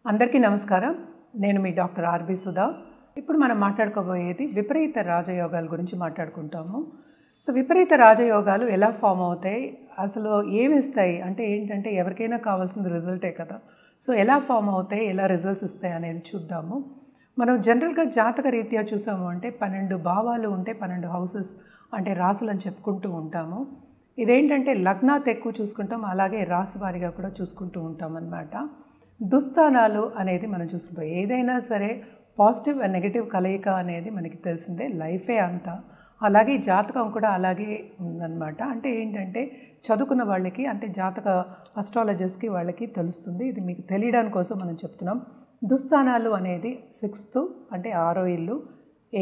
అందరికీ నమస్కారం. నేను మీ డాక్టర్ ఆర్బి సుధా. ఇప్పుడు మనం మాట్లాడుకోబోయేది విపరీత రాజయోగాల గురించి మాట్లాడుకుంటాము. సో విపరీత రాజయోగాలు ఎలా ఫామ్ అవుతాయి, అసలు ఏమిస్తాయి అంటే ఏంటంటే ఎవరికైనా కావాల్సింది రిజల్టే కదా. సో ఎలా ఫామ్ అవుతాయి, ఎలా రిజల్ట్స్ ఇస్తాయి అనేది చూద్దాము. మనం జనరల్గా జాతక రీత్యా చూసాము అంటే 12 భావాలు ఉంటే 12 హౌసెస్ అంటే రాసులు అని చెప్పుకుంటూ ఉంటాము. ఇదేంటంటే లగ్నాత్ ఎక్కువ చూసుకుంటాం, అలాగే రాశి వారిగా కూడా చూసుకుంటూ ఉంటాం అన్నమాట. దుస్థానాలు అనేది మనం చూసుకుంటాం. ఏదైనా సరే పాజిటివ్ అండ్ నెగిటివ్ కలయిక అనేది మనకి తెలిసిందే, లైఫే అంతా. అలాగే జాతకం కూడా అలాగే ఉందన్నమాట. అంటే ఏంటంటే చదువుకున్న వాళ్ళకి అంటే జాతక అస్ట్రాలజర్స్కి వాళ్ళకి తెలుస్తుంది. ఇది మీకు తెలియడానికి కోసం మనం చెప్తున్నాం. దుస్థానాలు అనేది 6th అంటే 6వ ఇల్లు,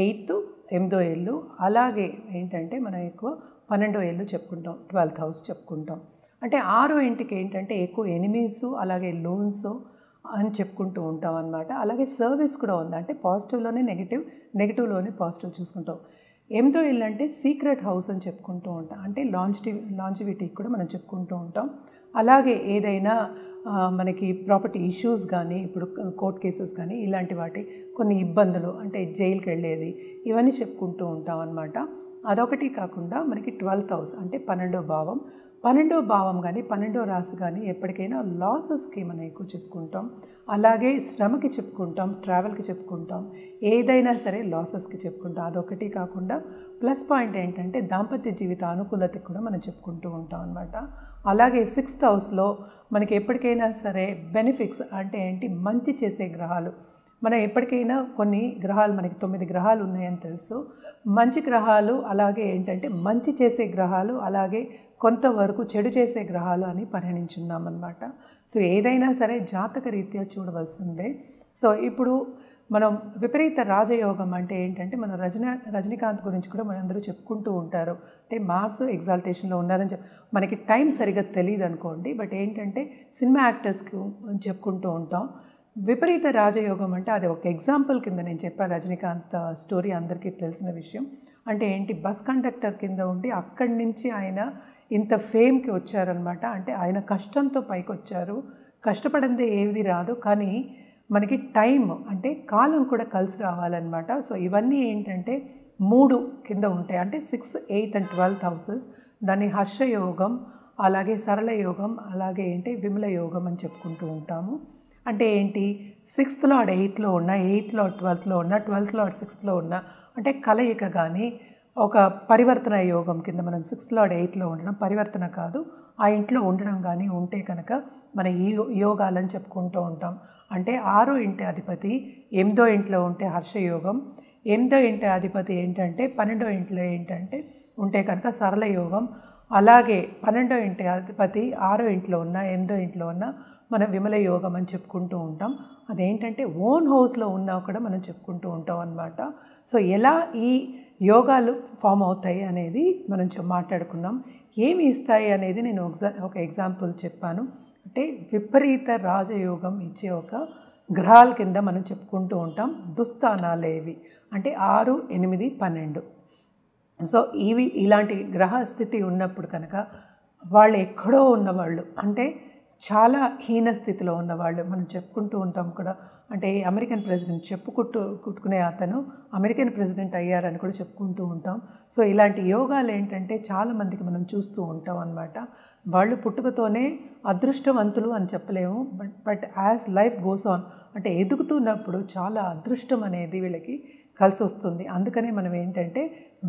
8th 8వ ఇల్లు, అలాగే ఏంటంటే మనం ఎక్కువ 12వ ఇల్లు చెప్పుకుంటాం, 12th హౌస్ చెప్పుకుంటాం. అంటే 6వ ఇంటికి ఏంటంటే ఎక్కువ ఎనిమీస్, అలాగే లోన్స్ అని చెప్పుకుంటూ ఉంటాం అన్నమాట. అలాగే సర్వీస్ కూడా ఉంది, అంటే పాజిటివ్లోనే నెగిటివ్, నెగిటివ్లోనే పాజిటివ్ చూసుకుంటాం. 8వ ఇల్లు అంటే సీక్రెట్ హౌస్ అని చెప్పుకుంటూ ఉంటాం, అంటే లాంజివిటీకి కూడా మనం చెప్పుకుంటూ ఉంటాం. అలాగే ఏదైనా మనకి ప్రాపర్టీ ఇష్యూస్ కానీ, ఇప్పుడు కోర్ట్ కేసెస్ కానీ ఇలాంటి వాటి కొన్ని ఇబ్బందులు అంటే జైలుకి వెళ్ళేది ఇవన్నీ చెప్పుకుంటూ ఉంటాం అన్నమాట. అదొకటి కాకుండా మనకి 12th హౌస్ అంటే 12వ భావం. 12వ భావం కానీ 12వ రాశి కానీ ఎప్పటికైనా లాసెస్కి మనం ఎక్కువ చెప్పుకుంటాం, అలాగే శ్రమకి చెప్పుకుంటాం, ట్రావెల్కి చెప్పుకుంటాం, ఏదైనా సరే లాసెస్కి చెప్పుకుంటాం. అదొకటి కాకుండా ప్లస్ పాయింట్ ఏంటంటే దాంపత్య జీవిత అనుకూలతకి కూడా మనం చెప్పుకుంటూ ఉంటాం అన్నమాట. అలాగే 6th హౌస్లో మనకి ఎప్పటికైనా సరే బెనిఫిట్స్ అంటే ఏంటి, మంచి చేసే గ్రహాలు. మనం ఎప్పటికైనా కొన్ని గ్రహాలు, మనకి 9 గ్రహాలు ఉన్నాయని తెలుసు. మంచి గ్రహాలు, అలాగే ఏంటంటే మంచి చేసే గ్రహాలు, అలాగే కొంతవరకు చెడు చేసే గ్రహాలు అని పరిగణించున్నామన్నమాట. సో ఏదైనా సరే జాతక రీత్యా చూడవలసిందే. సో ఇప్పుడు మనం విపరీత రాజయోగం అంటే ఏంటంటే మనం రజనీకాంత్ గురించి కూడా మనందరూ చెప్పుకుంటూ ఉంటారు. అంటే మార్స్ ఎగ్జాల్టేషన్లో ఉన్నారని మనకి టైం సరిగ్గా తెలియదు అనుకోండి, బట్ ఏంటంటే సినిమా యాక్టర్స్కి చెప్పుకుంటూ ఉంటాం. విపరీత రాజయోగం అంటే అది ఒక ఎగ్జాంపుల్ కింద నేను చెప్పాను. రజనీకాంత్ స్టోరీ అందరికీ తెలిసిన విషయం. అంటే ఏంటి, బస్ కండక్టర్ కింద ఉండి అక్కడి నుంచి ఆయన ఇంత ఫేమ్కి వచ్చారనమాట. అంటే ఆయన కష్టంతో పైకి వచ్చారు. కష్టపడిందే ఏది రాదు, కానీ మనకి టైం అంటే కాలం కూడా కలిసి రావాలన్నమాట. సో ఇవన్నీ ఏంటంటే 3 కింద ఉంటాయి, అంటే 6, 8 and 12th హౌసెస్. దాన్ని హర్షయోగం, అలాగే సరళ యోగం, అలాగే ఏంటి విమల యోగం అని చెప్పుకుంటూ ఉంటాము. అంటే ఏంటి, 6th లార్డ్ 8లో ఉన్న, 8th లార్డ్ 12లో ఉన్న, 12th లార్డ్ 6లో ఉన్న, అంటే కలయిక కానీ ఒక పరివర్తన యోగం కింద మనం 6th లార్డ్ 8లో ఉండడం, పరివర్తన కాదు, ఆ ఇంట్లో ఉండడం కానీ ఉంటే కనుక మన ఈ యోగాలని చెప్పుకుంటూ ఉంటాం. అంటే 6వ ఇంటి అధిపతి 8వ ఇంట్లో ఉంటే హర్షయోగం, 8వ ఇంటి అధిపతి ఏంటంటే 12వ ఇంట్లో ఏంటంటే ఉంటే కనుక సరళ యోగం, అలాగే 12వ ఇంటి అధిపతి 6వ ఇంట్లో ఉన్న, 8వ ఇంట్లో ఉన్న మనం విమల యోగం అని చెప్పుకుంటూ ఉంటాం. అదేంటంటే ఓన్ హౌస్లో ఉన్నా కూడా మనం చెప్పుకుంటూ ఉంటాం అన్నమాట. సో ఎలా ఈ యోగాలు ఫామ్ అవుతాయి అనేది మనం మాట్లాడుకున్నాం. ఏమి ఇస్తాయి అనేది నేను ఒక ఎగ్జాంపుల్ చెప్పాను. అంటే విపరీత రాజయోగం ఇచ్చే ఒక గ్రహాల కింద మనం చెప్పుకుంటూ ఉంటాం. దుస్థానాలేవి అంటే 6, 8, 12. సో ఇలాంటి గ్రహ స్థితి ఉన్నప్పుడు కనుక వాళ్ళు ఎక్కడో ఉన్నవాళ్ళు, అంటే చాలా హీన స్థితిలో ఉన్నవాళ్ళు మనం చెప్పుకుంటూ ఉంటాం కూడా. అంటే అమెరికన్ ప్రెసిడెంట్ కుట్టుకునే అతను అమెరికన్ ప్రెసిడెంట్ అయ్యారని కూడా చెప్పుకుంటూ ఉంటాం. సో ఇలాంటి యోగాలు ఏంటంటే చాలామందికి మనం చూస్తూ ఉంటాం అన్నమాట. వాళ్ళు పుట్టుకతోనే అదృష్టవంతులు అని చెప్పలేము, but as life goes on అంటే ఎదుగుతున్నప్పుడు చాలా అదృష్టం అనేది వీళ్ళకి కలిసి వస్తుంది. అందుకనే మనం ఏంటంటే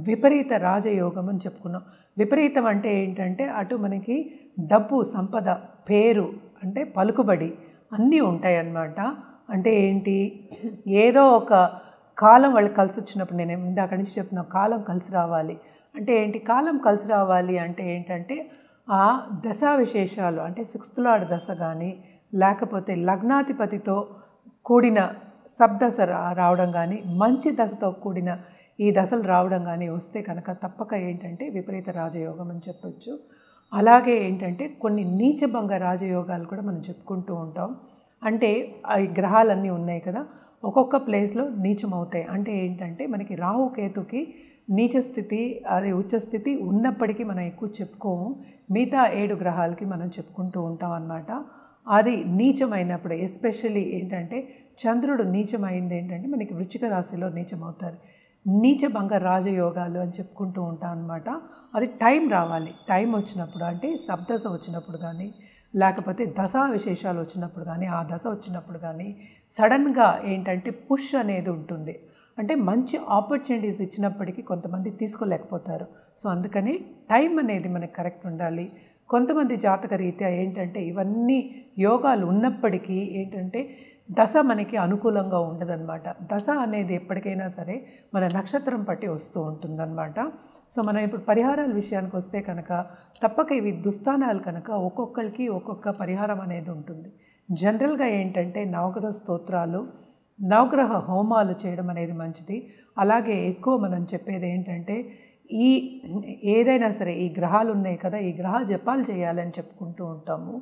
విపరీత రాజయోగం అని చెప్పుకున్నాం. విపరీతం అంటే ఏంటంటే అటు మనకి డబ్బు, సంపద, పేరు, అంటే పలుకుబడి అన్నీ ఉంటాయి అన్నమాట. అంటే ఏంటి, ఏదో ఒక కాలం వాళ్ళకి కలిసి వచ్చినప్పుడు, నేను ఇందాక నుంచి చెప్తున్నా కాలం కలిసి రావాలి అంటే ఏంటి, కాలం కలిసి రావాలి అంటే ఏంటంటే ఆ దశా విశేషాలు, అంటే 6th లార్డ్ దశ కానీ, లేకపోతే లగ్నాధిపతితో కూడిన సబ్దశ రావడం కానీ, మంచి దశతో కూడిన ఈ దశలు రావడం కానీ వస్తే కనుక తప్పక ఏంటంటే విపరీత రాజయోగం అని చెప్పొచ్చు. అలాగే ఏంటంటే కొన్ని నీచభంగ రాజయోగాలు కూడా మనం చెప్పుకుంటూ ఉంటాం. అంటే ఈ గ్రహాలన్నీ ఉన్నాయి కదా, ఒక్కొక్క ప్లేస్లో నీచం అవుతాయి. అంటే ఏంటంటే మనకి రాహుకేతుకి నీచ స్థితి, అది ఉచ్చ స్థితి ఉన్నప్పటికీ మనం ఎక్కువ చెప్పుకోము. మిగతా 7 గ్రహాలకి మనం చెప్పుకుంటూ ఉంటాం అన్నమాట. అది నీచమైనప్పుడు ఎస్పెషల్లీ ఏంటంటే చంద్రుడు నీచమైంది ఏంటంటే మనకి వృశ్చిక రాశిలో నీచమవుతారు. నీచభంగ రాజయోగాలు అని చెప్పుకుంటూ ఉంటాం అనమాట. అది టైం రావాలి, టైం వచ్చినప్పుడు అంటే సప్దశ వచ్చినప్పుడు కానీ లేకపోతే దశా విశేషాలు వచ్చినప్పుడు కానీ ఆ దశ వచ్చినప్పుడు కానీ సడన్గా ఏంటంటే పుష్ అనేది ఉంటుంది. అంటే మంచి ఆపర్చునిటీస్ ఇచ్చినప్పటికీ కొంతమంది తీసుకోలేకపోతారు. సో అందుకని టైం అనేది మనకి కరెక్ట్ ఉండాలి. కొంతమంది జాతక రీత్యా ఏంటంటే ఇవన్నీ యోగాలు ఉన్నప్పటికీ ఏంటంటే దశ మనకి అనుకూలంగా ఉండదన్నమాట. దశ అనేది ఎప్పటికైనా సరే మన నక్షత్రం పట్టి వస్తూ ఉంటుందన్నమాట. సో మనం ఇప్పుడు పరిహారాల విషయానికి వస్తే కనుక తప్పక ఇవి దుస్థానాలు కనుక ఒక్కొక్కరికి ఒక్కొక్క పరిహారం అనేది ఉంటుంది. జనరల్గా ఏంటంటే నవగ్రహ స్తోత్రాలు, నవగ్రహ హోమాలు చేయడం అనేది మంచిది. అలాగే ఎక్కువ మనం చెప్పేది ఏంటంటే ఈ ఏదైనా సరే ఈ గ్రహాలు ఉన్నాయి కదా, ఈ గ్రహ జపాలు చేయాలని చెప్పుకుంటూ ఉంటాము.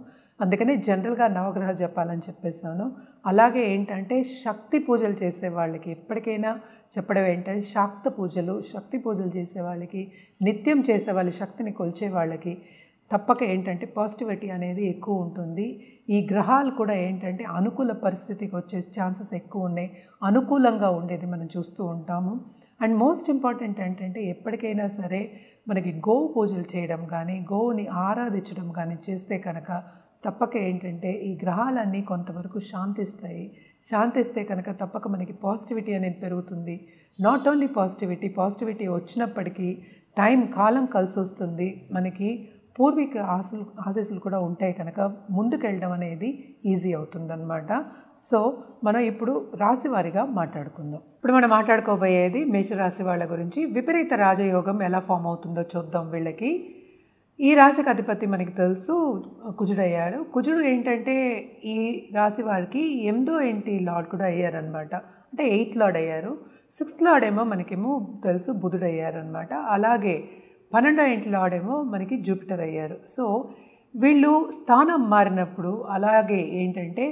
అందుకనే జనరల్గా నవగ్రహ జపాలని చెప్పేసాను. అలాగే ఏంటంటే శక్తి పూజలు చేసే వాళ్ళకి ఎప్పటికైనా చెప్పడం ఏంటంటే శక్తి పూజలు చేసే వాళ్ళకి, నిత్యం చేసే వాళ్ళ శక్తిని కొలిచే వాళ్ళకి తప్పక ఏంటంటే పాజిటివిటీ అనేది ఎక్కువ ఉంటుంది. ఈ గ్రహాలు కూడా ఏంటంటే అనుకూల పరిస్థితికి వచ్చే ఛాన్సెస్ ఎక్కువ ఉన్నాయి, అనుకూలంగా ఉండేది మనం చూస్తూ ఉంటాము. అండ్ మోస్ట్ ఇంపార్టెంట్ ఏంటంటే ఎప్పటికైనా సరే మనకి గోవు పూజలు చేయడం కానీ, గోవుని ఆరాధించడం కానీ చేస్తే కనుక తప్పక ఏంటంటే ఈ గ్రహాలన్నీ కొంతవరకు శాంతిస్తే కనుక తప్పక మనకి పాజిటివిటీ అనేది పెరుగుతుంది. నాట్ ఓన్లీ పాజిటివిటీ వచ్చినప్పటికీ కాలం కలిసి వస్తుంది. మనకి పూర్వీక ఆశీస్సులు కూడా ఉంటాయి కనుక ముందుకెళ్ళడం అనేది ఈజీ అవుతుందన్నమాట. సో మనం ఇప్పుడు రాశివారీగా మాట్లాడుకుందాం. ఇప్పుడు మనం మాట్లాడుకోబోయేది మేషరాశి వాళ్ళ గురించి. విపరీత రాజయోగం ఎలా ఫామ్ అవుతుందో చూద్దాం. వీళ్ళకి ఈ రాశికి అధిపతి మనకి తెలుసు కుజుడయ్యాడు. కుజుడు ఏంటంటే ఈ రాశి వారికి 8వ ఇంటి లార్డ్ కూడా అయ్యారనమాట. అంటే 8th లార్డ్ అయ్యారు. 6th లార్డ్ ఏమో మనకేమో తెలుసు బుధుడు అయ్యారనమాట. అలాగే 12వ ఇంటి లార్డ్ ఏమో మనకి జూపిటర్ అయ్యారు. సో వీళ్ళు స్థానం మారినప్పుడు అలాగే ఏంటంటే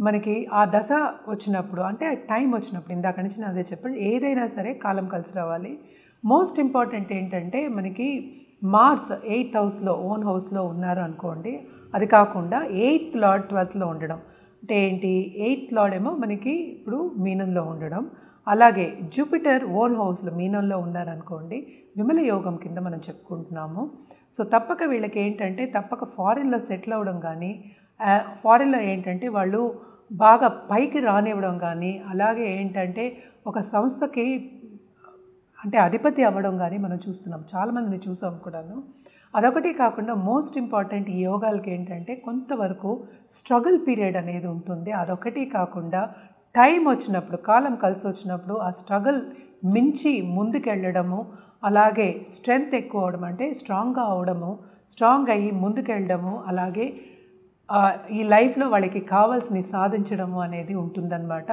మనకి ఆ దశ వచ్చినప్పుడు అంటే టైం వచ్చినప్పుడు ఇందాక నుంచి నేను అదే చెప్పాను, ఏదైనా సరే కాలం కలిసి రావాలి. మోస్ట్ ఇంపార్టెంట్ ఏంటంటే మనకి మార్స్ 8th హౌస్లో ఓన్ హౌస్లో ఉన్నారు అనుకోండి. అది కాకుండా 8th లార్డ్ 12thలో ఉండడం అంటే ఏంటి, 8th లార్డ్ ఏమో మనకి ఇప్పుడు మీనంలో ఉండడం, అలాగే జూపిటర్ ఓన్ హౌస్లో మీనంలో ఉన్నారనుకోండి, విమల యోగం కింద మనం చెప్పుకుంటున్నాము. సో తప్పక వీళ్ళకి ఏంటంటే తప్పక ఫారిన్లో సెటిల్ అవ్వడం కానీ, ఫారిన్లో ఏంటంటే వాళ్ళు బాగా పైకి రానివ్వడం కానీ, అలాగే ఏంటంటే ఒక సంస్థకి అంటే అధిపతి అవ్వడం కానీ మనం చూస్తున్నాం, చాలామందిని చూసాం కూడాను. అదొకటి కాకుండా మోస్ట్ ఇంపార్టెంట్ ఈ యోగాలకి ఏంటంటే కొంతవరకు స్ట్రగుల్ పీరియడ్ అనేది ఉంటుంది. అదొకటి కాకుండా టైం వచ్చినప్పుడు, కాలం కలిసి వచ్చినప్పుడు ఆ స్ట్రగుల్ మించి ముందుకెళ్ళడము, అలాగే స్ట్రెంగ్త్ ఎక్కువ అవడం అంటే స్ట్రాంగ్గా అవడము, స్ట్రాంగ్ అయ్యి ముందుకెళ్ళడము, అలాగే ఈ లైఫ్లో వాళ్ళకి కావాల్సినవి సాధించడము అనేది ఉంటుందన్నమాట.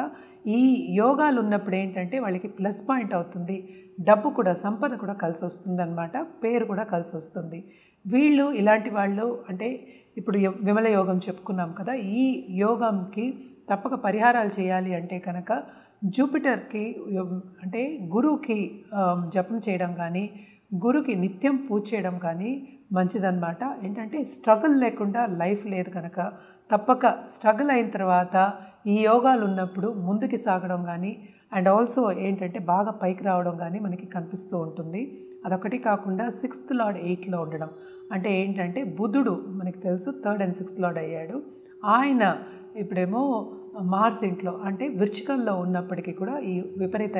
ఈ యోగాలు ఉన్నప్పుడు ఏంటంటే వాళ్ళకి ప్లస్ పాయింట్ అవుతుంది. డబ్బు కూడా, సంపద కూడా కలిసి వస్తుందన్నమాట, పేరు కూడా కలిసి వస్తుంది. వీళ్ళు ఇలాంటి వాళ్ళు అంటే ఇప్పుడు విమల యోగం చెప్పుకున్నాం కదా, ఈ యోగంకి తప్పక పరిహారాలు చేయాలి అంటే కనుక జూపిటర్కి అంటే గురువుకి జపం చేయడం కానీ, గురువుకి నిత్యం పూజ చేయడం కానీ మంచిదన్నమాట. ఏంటంటే స్ట్రగుల్ లేకుండా లైఫ్ లేదు కనుక తప్పక స్ట్రగుల్ అయిన తర్వాత ఈ యోగాలు ఉన్నప్పుడు ముందుకు సాగడం కానీ అండ్ ఆల్సో ఏంటంటే బాగా పైకి రావడం కానీ మనకి కనిపిస్తూ ఉంటుంది. అదొకటి కాకుండా 6th లార్డ్ 8thలో ఉండడం అంటే ఏంటంటే బుధుడు మనకి తెలుసు 3rd and 6th లార్డ్ అయ్యాడు. ఆయన ఇప్పుడేమో మార్స్ ఇంట్లో అంటే వృశ్చికంలో ఉన్నప్పటికీ కూడా ఈ విపరీత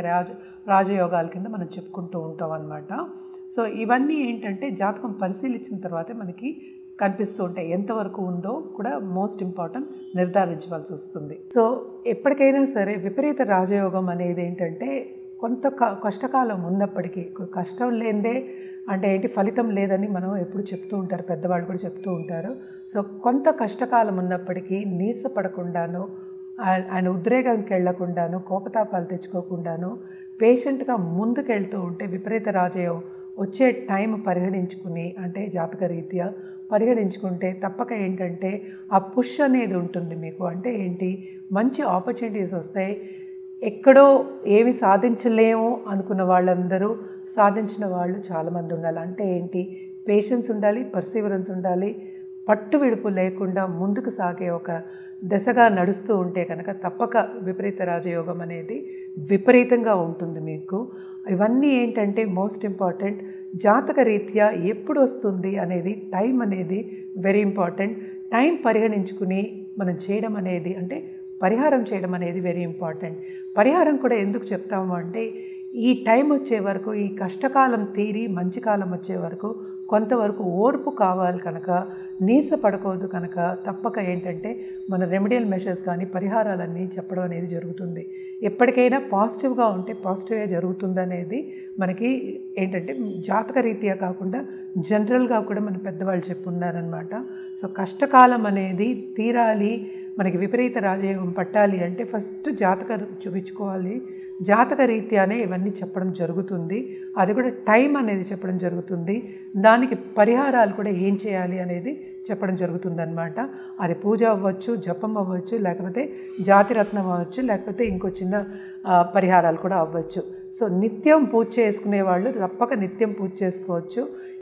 రాజయోగాల కింద మనం చెప్పుకుంటూ ఉంటాం అన్నమాట. సో ఇవన్నీ ఏంటంటే జాతకం పరిశీలించిన తర్వాతే మనకి కనిపిస్తూ ఉంటాయి. ఎంతవరకు ఉందో కూడా మోస్ట్ ఇంపార్టెంట్ నిర్ధారించవలసి వస్తుంది. సో ఎప్పటికైనా సరే విపరీత రాజయోగం అనేది ఏంటంటే కొంత కష్టకాలం ఉన్నప్పటికీ, కష్టం లేదే అంటే ఏంటి ఫలితం లేదని మనం ఎప్పుడు చెప్తూ ఉంటారు, పెద్దవాళ్ళు కూడా చెప్తూ ఉంటారు. సో కొంత కష్టకాలం ఉన్నప్పటికీ నీరసపడకుండాను, ఆయన ఉద్రేగానికి వెళ్లకుండాను, కోపతాపాలు తెచ్చుకోకుండాను పేషెంట్గా ముందుకెళ్తూ ఉంటే విపరీత రాజయోగం వచ్చే టైం పరిగణించుకుని అంటే జాతక రీత్యా పరిగణించుకుంటే తప్పక ఏంటంటే ఆ పుష్ అనేది ఉంటుంది మీకు. అంటే ఏంటి, మంచి ఆపర్చునిటీస్ వస్తాయి. ఎక్కడో ఏమి సాధించలేము అనుకున్న వాళ్ళందరూ సాధించిన వాళ్ళు చాలామంది ఉండాలి. అంటే ఏంటి, పేషెన్స్ ఉండాలి, పర్సీవరెన్స్ ఉండాలి, పట్టు విడుపు లేకుండా ముందుకు సాగే ఒక దశగా నడుస్తూ ఉంటే కనుక తప్పక విపరీత రాజయోగం అనేది విపరీతంగా ఉంటుంది మీకు. ఇవన్నీ ఏంటంటే మోస్ట్ ఇంపార్టెంట్, జాతక రీత్యా ఎప్పుడు వస్తుంది అనేది టైం అనేది వెరీ ఇంపార్టెంట్. టైం పరిగణించుకుని మనం చేయడం అనేది అంటే పరిహారం చేయడం అనేది వెరీ ఇంపార్టెంట్. పరిహారం కూడా ఎందుకు చెప్తాము అంటే ఈ టైం వచ్చే వరకు, ఈ కష్టకాలం తీరి మంచి కాలం వచ్చే వరకు కొంతవరకు ఓర్పు కావాలి కనుక, నీరస పడకూడదు కనుక తప్పక ఏంటంటే మన రెమెడియల్ మెషర్స్ కానీ పరిహారాలన్నీ చెప్పడం అనేది జరుగుతుంది. ఎప్పటికైనా పాజిటివ్గా ఉంటే పాజిటివ్గా జరుగుతుందనేది మనకి ఏంటంటే జాతక రీత్యా కాకుండా జనరల్గా కూడా మన పెద్దవాళ్ళు చెప్పున్నారనమాట. సో కష్టకాలం అనేది తీరాలి, మనకి విపరీత రాజయోగం పట్టాలి అంటే ఫస్ట్ జాతక చూపించుకోవాలి. జాతక రీత్యానే ఇవన్నీ చెప్పడం జరుగుతుంది. అది కూడా టైం అనేది చెప్పడం జరుగుతుంది. దానికి పరిహారాలు కూడా ఏం చేయాలి అనేది చెప్పడం జరుగుతుందన్నమాట. అది పూజ అవ్వచ్చు, జపం అవ్వచ్చు, లేకపోతే జాతిరత్నం అవ్వచ్చు, లేకపోతే ఇంకో చిన్న పరిహారాలు కూడా అవ్వచ్చు. సో నిత్యం పూజ చేసుకునే వాళ్ళు తప్పక నిత్యం పూజ చేసుకోవచ్చు.